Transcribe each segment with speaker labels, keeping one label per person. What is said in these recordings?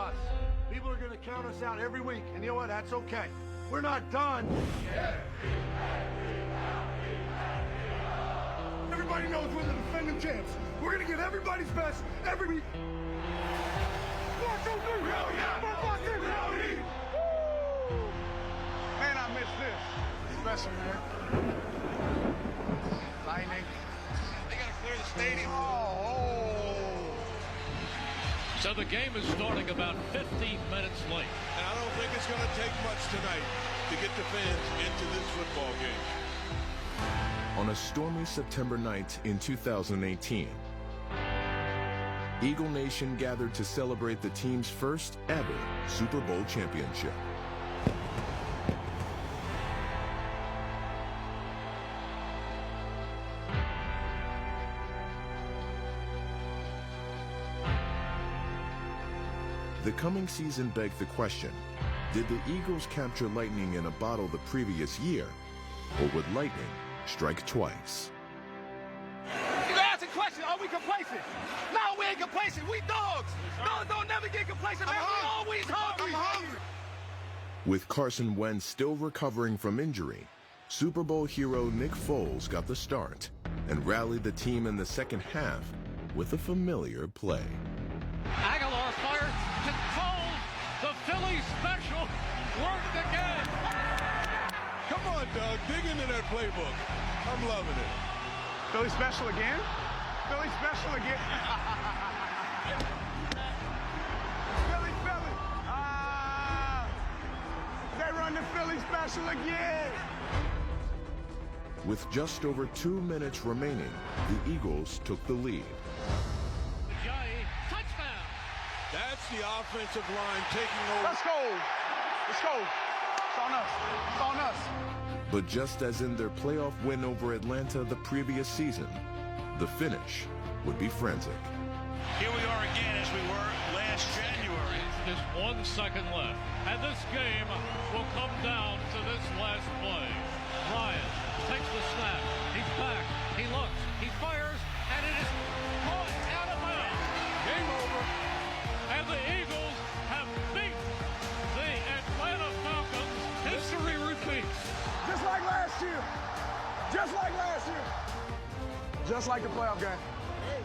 Speaker 1: us. People are going to count us out every week, and you know what? That's okay. We're not done. Everybody knows we're the defending champs. We're going to get everybody's best every week. Man, I miss this. Special, man. Lightning. They got to clear the stadium.
Speaker 2: So the game is starting about 15 minutes late.
Speaker 3: And I don't think it's going to take much tonight to get the fans into this football game.
Speaker 4: On a stormy September night in 2018, Eagle Nation gathered to celebrate the team's first ever Super Bowl championship. The coming season begged the question, did the Eagles capture lightning in a bottle the previous year, or would lightning strike twice?
Speaker 1: You ask a question, are we complacent? No, we ain't complacent. We dogs. Dogs don't never get complacent, man. We always hungry. I'm hungry.
Speaker 4: With Carson Wentz still recovering from injury, Super Bowl hero Nick Foles got the start and rallied the team in the second half with a familiar play.
Speaker 2: Aguilar fires to Foles. The Philly special worked again.
Speaker 3: Come on, Doug. Dig into that playbook. I'm loving it.
Speaker 1: Philly special again? Philly special again? Philly. They run the Philly special again.
Speaker 4: With just over 2 minutes remaining, the Eagles took the lead.
Speaker 2: Touchdown.
Speaker 3: That's the offensive line taking over.
Speaker 1: Let's go. It's on us. It's on us.
Speaker 4: But just as in their playoff win over Atlanta the previous season, the finish would be forensic.
Speaker 5: Here we are again as we were last January.
Speaker 2: There's 1 second left, and this game will come down to this last play. Ryan takes the snap. He's back. He looks. He fires, and it is caught out of bounds.
Speaker 3: Game over.
Speaker 2: And the Eagles have beat the Atlanta Falcons. History repeats.
Speaker 1: Just like last year. Just like last year. Just like the playoff game.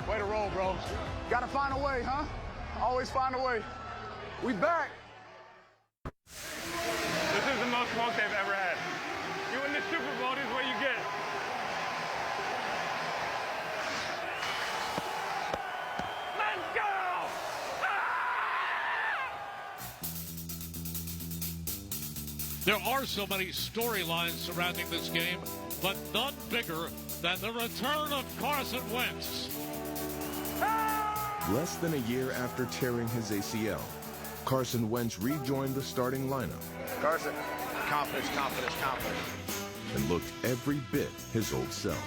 Speaker 1: Way to roll, bro. Gotta find a way, huh? Always find a way. We back.
Speaker 6: This is the most smoke they've ever had. You win the Super Bowl, this is what you get. Let's go!
Speaker 2: There are so many storylines surrounding this game, but none bigger than the return of Carson Wentz.
Speaker 4: Less than a year after tearing his ACL, Carson Wentz rejoined the starting lineup.
Speaker 1: Carson, confidence.
Speaker 4: And looked every bit his old self.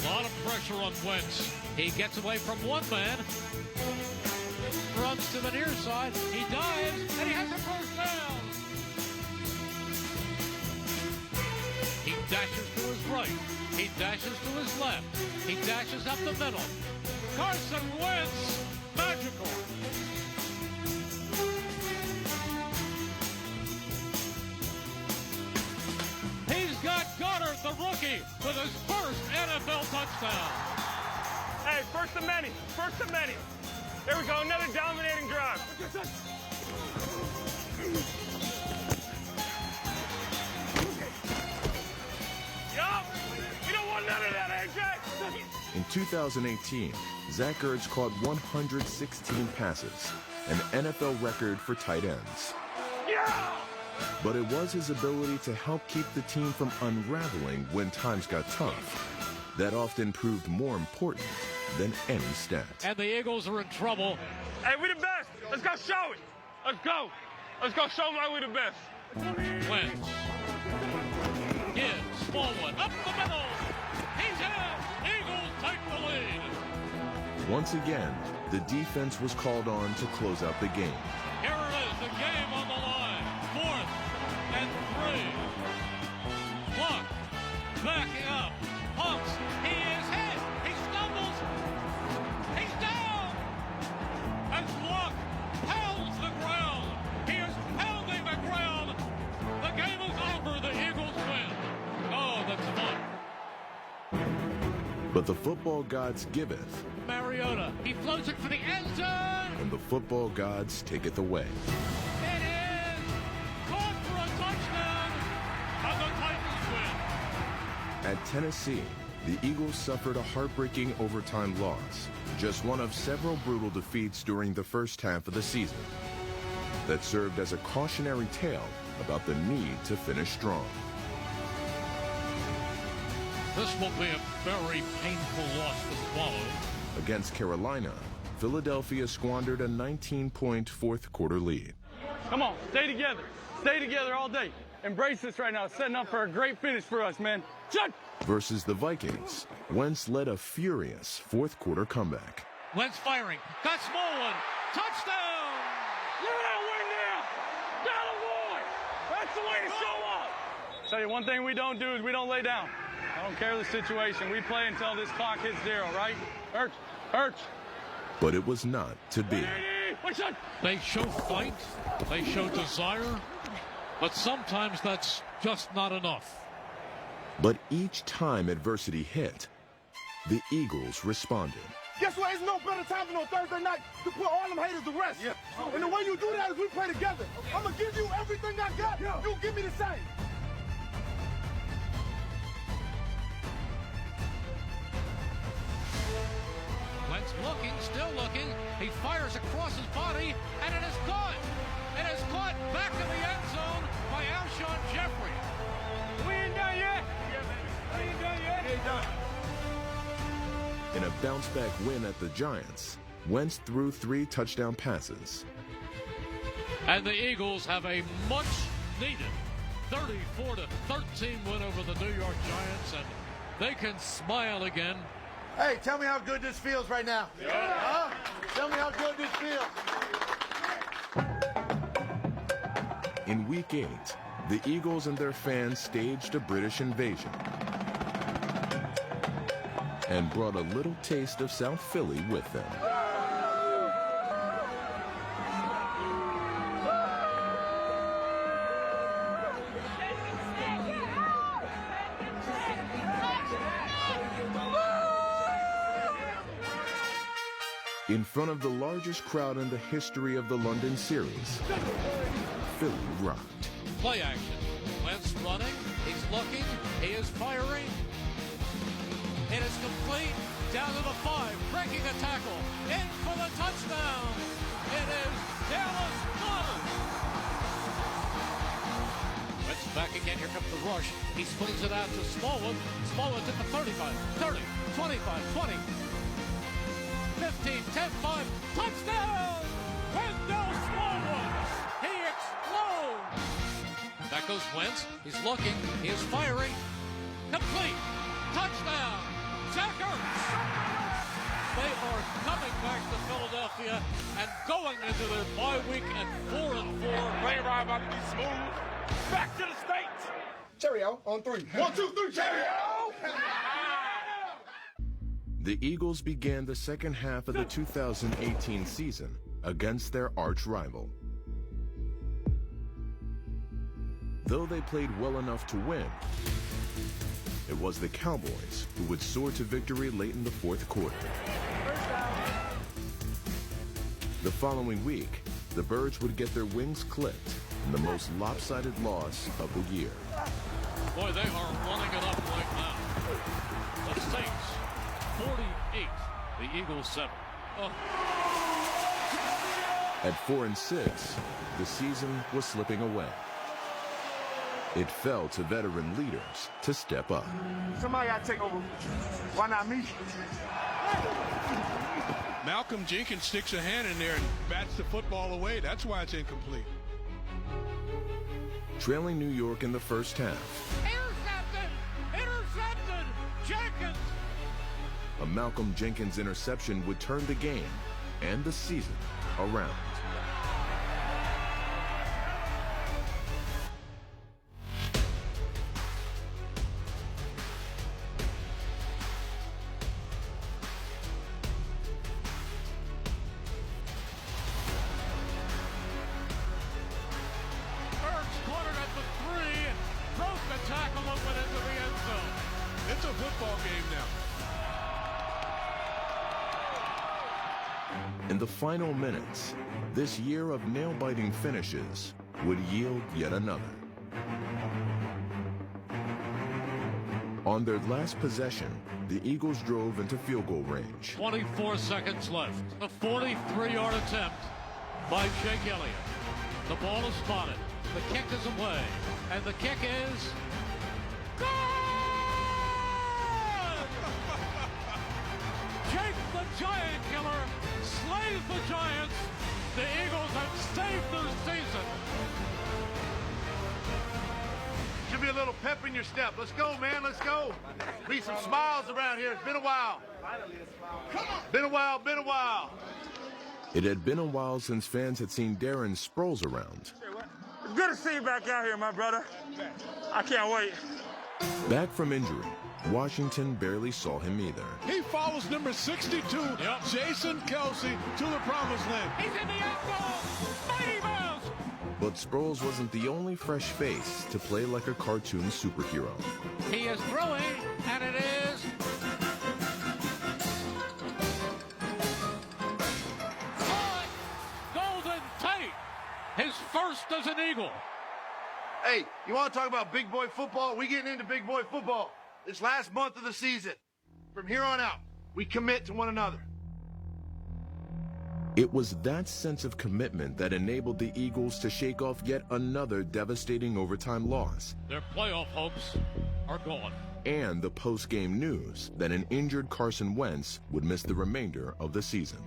Speaker 2: A lot of pressure on Wentz. He gets away from one man, runs to the near side, he dives, and he has a first down. He dashes to his right, he dashes to his left, he dashes up the middle. Carson Wentz, magical. He's got Goddard, the rookie, with his first NFL touchdown.
Speaker 6: Hey, first of many. There we go, another dominating drive. Yup, you don't want none of that, AJ.
Speaker 4: In 2018, Zach Ertz caught 116 passes, an NFL record for tight ends.
Speaker 6: Yeah!
Speaker 4: But it was his ability to help keep the team from unraveling when times got tough that often proved more important than any stat.
Speaker 2: And the Eagles are in trouble.
Speaker 6: Hey, we the best. Let's go show it. Let's go show them why we the best.
Speaker 2: Wentz. Gibbs, small one, up the middle. He's in. Eagles take the lead.
Speaker 4: Once again, the defense was called on to close out the game.
Speaker 2: Here it is, the game on the line. 4th and 3. Clock backing up. Pumps. He is hit. He stumbles. He's down. And Luck pounds the ground.
Speaker 4: But the football gods giveth,
Speaker 2: Mariota, he floats it for the end zone.
Speaker 4: and the football gods taketh away.
Speaker 2: It is caught for a touchdown, and the Titans win.
Speaker 4: At Tennessee, the Eagles suffered a heartbreaking overtime loss, just one of several brutal defeats during the first half of the season that served as a cautionary tale about the need to finish strong.
Speaker 2: This will be a very painful loss to swallow.
Speaker 4: Against Carolina, Philadelphia squandered a 19-point fourth-quarter lead.
Speaker 6: Come on, stay together all day. Embrace this right now. It's setting up for a great finish for us, man. Shut.
Speaker 4: Versus the Vikings, Wentz led a furious fourth-quarter comeback.
Speaker 2: Wentz firing, got Smallwood, touchdown!
Speaker 6: Yeah, win now. Got a boy. That's the way to show up. Tell you one thing we don't do is we don't lay down. I don't care the situation. We play until this clock hits 0, right? Hurts.
Speaker 4: But it was not to be.
Speaker 2: They show fight, they show desire, but sometimes that's just not enough.
Speaker 4: But each time adversity hit, the Eagles responded.
Speaker 7: Guess what? There's no better time than on Thursday night to put all them haters to rest. Yeah. And the way you do that is we play together. I'm going to give you everything I got. Yeah. You give me the same.
Speaker 2: Wentz looking, still looking. He fires across his body, and it is caught. It is caught back in the end zone by Alshon Jeffrey.
Speaker 6: We ain't done yet. We ain't done yet. We ain't done.
Speaker 4: In a bounce-back win at the Giants, Wentz threw 3 touchdown passes.
Speaker 2: And the Eagles have a much-needed 34-13 win over the New York Giants, and they can smile again.
Speaker 7: Hey, tell me how good this feels right now. Yeah. Huh? Tell me how good this feels.
Speaker 4: In Week 8, the Eagles and their fans staged a British invasion and brought a little taste of South Philly with them. In front of the largest crowd in the history of the London series, Philly rocked.
Speaker 2: Play action. Wentz running. He's looking. He is firing. It is complete. Down to the 5. Breaking a tackle. In for the touchdown. It is Dallas Goedert. Wentz back again. Here comes the rush. He spins it out to Smallwood. Smallwood at the 35, 30, 25, 20. 15, 10, 5, touchdown! Wendell Smallwood! He explodes! Back goes Wentz. He's looking. He is firing. Complete. Touchdown! Zach Ertz! They are coming back to Philadelphia and going into their bye week at 4-4.
Speaker 6: Ray Ride about to be smooth. Back to the States.
Speaker 7: Cheerio on 3. 1, 2, 3, cheerio!
Speaker 4: The Eagles began the second half of the 2018 season against their arch rival. Though they played well enough to win, it was the Cowboys who would soar to victory late in the fourth quarter. The following week, the Birds would get their wings clipped in the most lopsided loss of the year.
Speaker 2: Boy, they are running it up right now. The Saints, 48. The Eagles, 7. Oh.
Speaker 4: At 4-6, the season was slipping away. It fell to veteran leaders to step up.
Speaker 7: Somebody got to take over. Why not me?
Speaker 3: Malcolm Jenkins sticks a hand in there and bats the football away. That's why it's incomplete.
Speaker 4: Trailing New York in the first half.
Speaker 2: Intercepted! Intercepted! Jenkins!
Speaker 4: A Malcolm Jenkins interception would turn the game and the season around.
Speaker 2: Ertz caught it at the 3, broke the tackle and went into the end zone.
Speaker 3: It's a football game now.
Speaker 4: In the final minutes, this year of nail-biting finishes would yield yet another. On their last possession, the Eagles drove into field goal range.
Speaker 2: 24 seconds left. A 43-yard attempt by Jake Elliott. The ball is spotted. The kick is away. And the kick is good! Jake the Giant Killer slays the Giants. The Eagles have saved their season.
Speaker 3: Should be a little pep in your step. Let's go, man. Let's go. Need some smiles around here. It's been a while. Been a while.
Speaker 4: It had been a while since fans had seen Darren Sproles around.
Speaker 6: It's good to see you back out here, my brother. I can't wait.
Speaker 4: Back from injury, Washington barely saw him either.
Speaker 3: He follows number 62, Jason Kelce, to the promised land.
Speaker 2: He's in the end zone. Mighty Mouse.
Speaker 4: But Sproles wasn't the only fresh face to play like a cartoon superhero.
Speaker 2: He is throwing, and it is caught. Golden Tate, his first as an Eagle.
Speaker 3: Hey, you want to talk about big boy football? We getting into big boy football this last month of the season. From here on out, we commit to one another.
Speaker 4: It was that sense of commitment that enabled the Eagles to shake off yet another devastating overtime loss.
Speaker 2: Their playoff hopes are gone.
Speaker 4: And the post-game news that an injured Carson Wentz would miss the remainder of the season.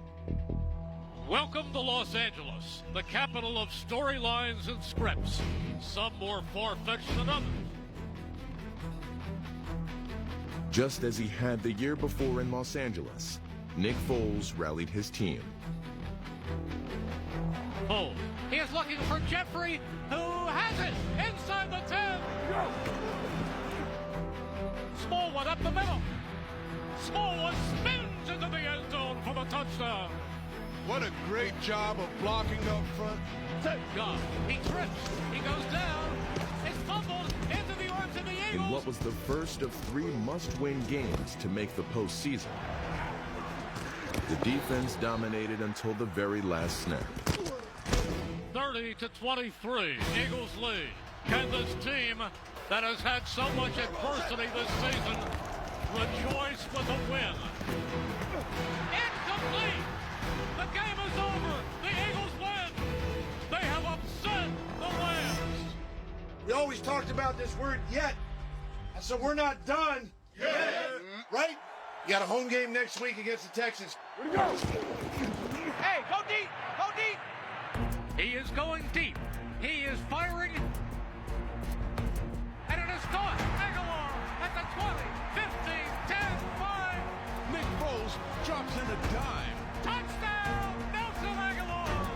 Speaker 2: Welcome to Los Angeles, the capital of storylines and scripts, some more far-fetched than others.
Speaker 4: Just as he had the year before in Los Angeles, Nick Foles rallied his team.
Speaker 2: Foles, he is looking for Jeffrey, who has it inside the 10. Small one up the middle. Small one spins into the end zone for the touchdown.
Speaker 3: What a great job of blocking up front.
Speaker 2: God, he trips, he goes down, it's fumbled into the arms of the Eagles.
Speaker 4: In what was the first of 3 must-win games to make the postseason, the defense dominated until the very last snap.
Speaker 2: 30-23, Eagles lead. Can this team that has had so much adversity this season rejoice with a win? Incomplete! The game is over! The Eagles win! They have upset the Rams!
Speaker 3: We always talked about this word yet. So we're not done. Right? You got a home game next week against the Texans.
Speaker 6: Where'd he go?
Speaker 2: Hey, go deep! Go deep! He is going deep. He is firing. And it is caught. Aguilar at the 20, 15, 10, 5.
Speaker 3: Nick Foles drops in a dime.
Speaker 2: Touchdown, Nelson Aguilar!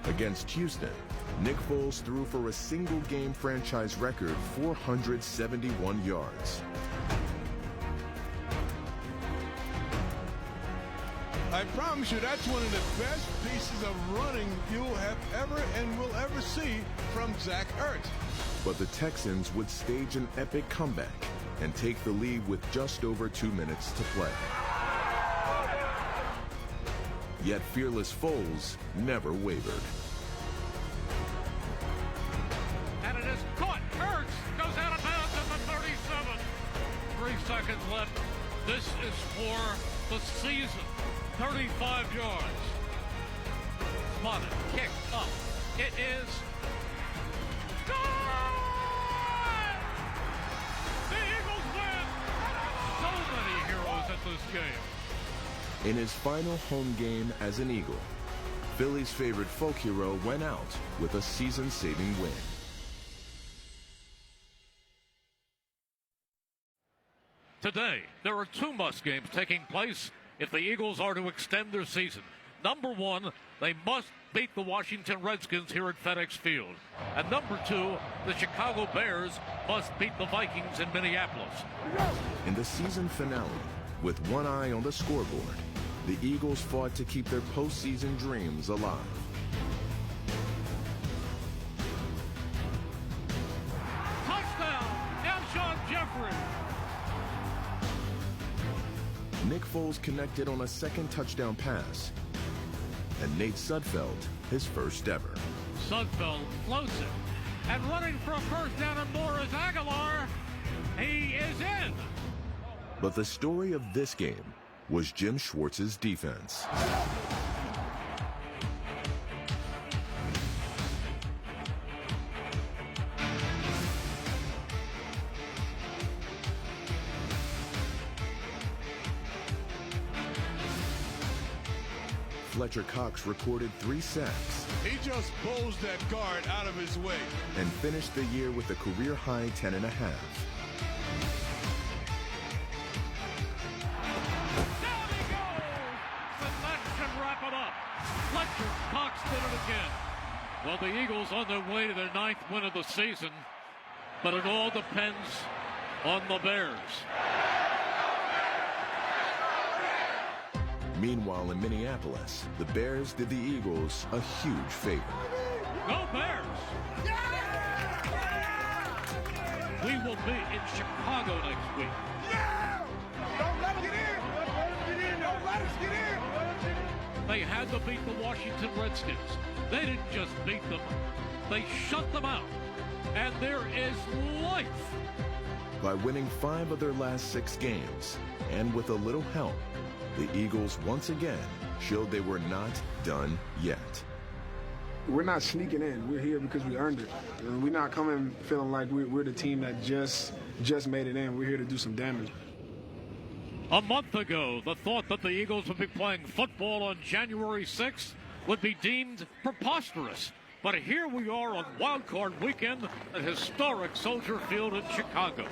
Speaker 4: Against Houston, Nick Foles threw for a single-game franchise record 471 yards.
Speaker 3: I promise you, that's one of the best pieces of running you'll have ever and will ever see from Zach Ertz.
Speaker 4: But the Texans would stage an epic comeback and take the lead with just over 2 minutes to play. Yet fearless Foles never wavered.
Speaker 2: And it is caught. Ertz goes out of bounds at the 37. 3 seconds left. This is for the season. 35 yards. Spotted. Kick up. It is gone! The Eagles win! So many heroes at this game.
Speaker 4: In his final home game as an Eagle, Philly's favorite folk hero went out with a season-saving win.
Speaker 2: Today, there are 2 must games taking place if the Eagles are to extend their season. Number 1, they must beat the Washington Redskins here at FedEx Field. And number 2, the Chicago Bears must beat the Vikings in Minneapolis.
Speaker 4: In the season finale, with one eye on the scoreboard, the Eagles fought to keep their postseason dreams alive.
Speaker 2: Touchdown, Alshon Jeffrey.
Speaker 4: Nick Foles connected on a second touchdown pass, and Nate Sudfeld his first ever.
Speaker 2: Sudfeld floats it. And running for a first down and more is Aguilar. He is in.
Speaker 4: But the story of this game was Jim Schwartz's defense. Fletcher Cox recorded 3 sacks.
Speaker 8: He just bulls that guard out of his way.
Speaker 4: And finished the year with a career-high 10.5.
Speaker 2: Down he goes! And that should wrap it up. Fletcher Cox did it again. Well, the Eagles on their way to their 9th win of the season, but it all depends on the Bears.
Speaker 4: Meanwhile, in Minneapolis, the Bears did the Eagles a huge favor.
Speaker 2: Go Bears! We will be in Chicago next week.
Speaker 7: Don't let us get in. Don't let us get in.
Speaker 2: They had to beat the Washington Redskins. They didn't just beat them, they shut them out. And there is life.
Speaker 4: By winning 5 of their last 6 games, and with a little help, the Eagles once again showed they were not done yet.
Speaker 1: We're not sneaking in. We're here because we earned it. And we're not coming feeling like we're the team that just made it in. We're here to do some damage.
Speaker 2: A month ago, the thought that the Eagles would be playing football on January 6th would be deemed preposterous. But here we are on Wild Card Weekend at historic Soldier Field in Chicago.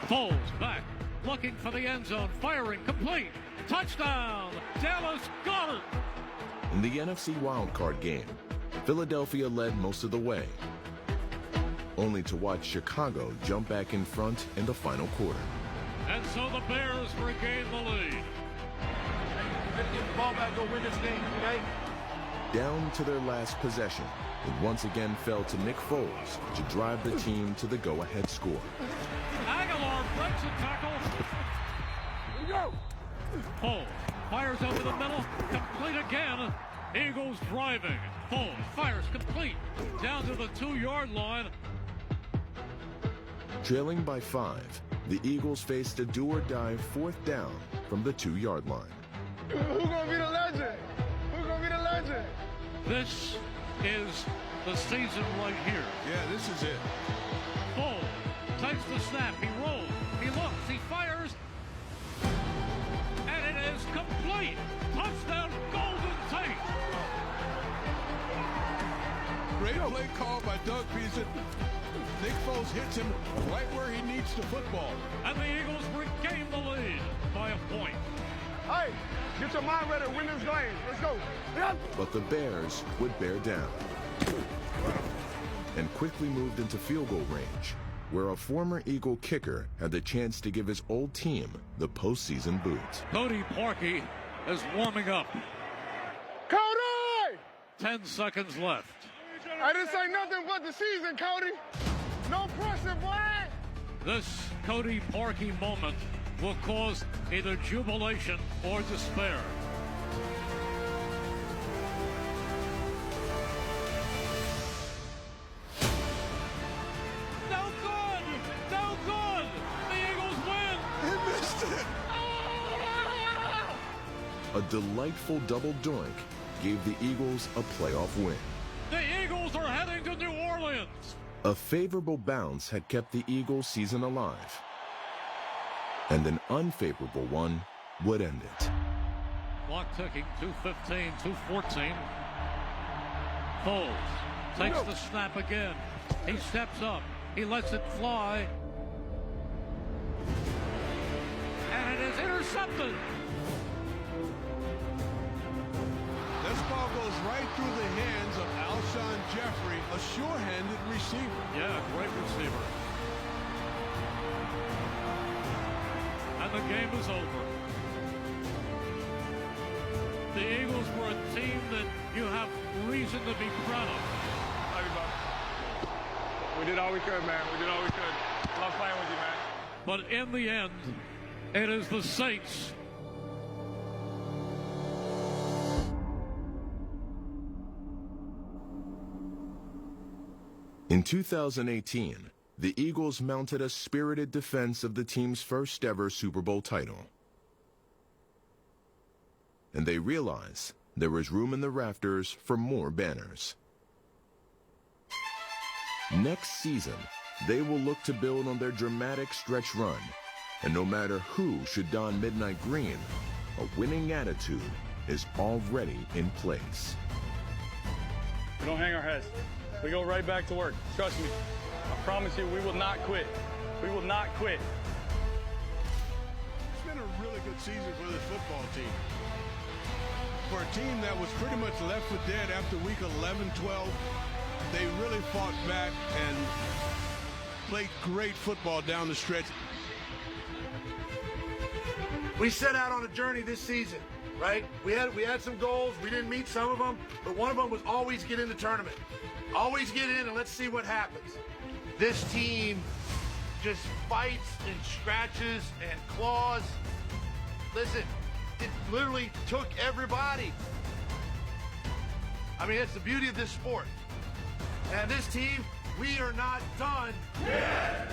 Speaker 2: Foles back, looking for the end zone, firing, complete, touchdown, Dallas Goedert.
Speaker 4: In the NFC wildcard game, Philadelphia led most of the way, only to watch Chicago jump back in front in the final quarter.
Speaker 2: And so the Bears regain the lead.
Speaker 7: Get the ball back, go win this game, okay?
Speaker 4: Down to their last possession, it once again fell to Nick Foles to drive the team to the go-ahead score.
Speaker 2: Aguilar breaks a tackle.
Speaker 7: Here we go.
Speaker 2: Foles fires over the middle, complete again. Eagles driving. Foles fires complete down to the 2-yard line.
Speaker 4: Trailing by 5, the Eagles faced a do-or-die 4th down from the 2-yard line.
Speaker 7: Who's gonna be the legend? Who's gonna be the legend?
Speaker 2: This is the season right here.
Speaker 8: Yeah, this is it.
Speaker 2: Foles takes the snap, he rolls, he looks, he fires, and it is complete. Touchdown, Golden Tate.
Speaker 8: Great play call by Doug Beason. Nick Foles hits him right where he needs the football.
Speaker 2: And the Eagles regain the lead by a point.
Speaker 7: Hey, get your mind ready to win this game. Let's go. Yeah.
Speaker 4: But the Bears would bear down and quickly moved into field goal range, where a former Eagle kicker had the chance to give his old team the postseason boot.
Speaker 2: Cody Parkey is warming up.
Speaker 7: Cody!
Speaker 2: 10 seconds left.
Speaker 7: Hey, this ain't nothing but the season, Cody. No pressure, boy.
Speaker 2: This Cody Parkey moment will cause either jubilation or despair. No good! No good! The Eagles win!
Speaker 8: He missed it.
Speaker 4: A delightful double doink gave the Eagles a playoff win.
Speaker 2: The Eagles are heading to New Orleans!
Speaker 4: A favorable bounce had kept the Eagles' season alive, and an unfavorable one would end it.
Speaker 2: Clock ticking, 2:15, 2:14. Foles takes the snap again. He steps up. He lets it fly. And it is intercepted.
Speaker 8: This ball goes right through the hands of Alshon Jeffrey, a sure-handed receiver.
Speaker 2: Yeah, great receiver. And the game is over. The Eagles were a team that you have reason to be proud of.
Speaker 6: We did all we could, man. We did all we could. Love playing with you, man.
Speaker 2: But in the end, it is the Saints
Speaker 4: In 2018, the Eagles mounted a spirited defense of the team's first ever Super Bowl title. And they realize there was room in the rafters for more banners. Next season, they will look to build on their dramatic stretch run, and no matter who should don midnight green, a winning attitude is already in place.
Speaker 6: We don't hang our heads. We go right back to work. Trust me. I promise you, we will not quit. We will not quit.
Speaker 8: It's been a really good season for this football team. For a team that was pretty much left for dead after week 11, 12, they really fought back and played great football down the stretch.
Speaker 3: We set out on a journey this season, right? We had some goals. We didn't meet some of them, but one of them was always get in the tournament. Always get in and let's see what happens. This team just fights and scratches and claws. Listen, it literally took everybody. I mean, it's the beauty of this sport. And this team, we are not done yet.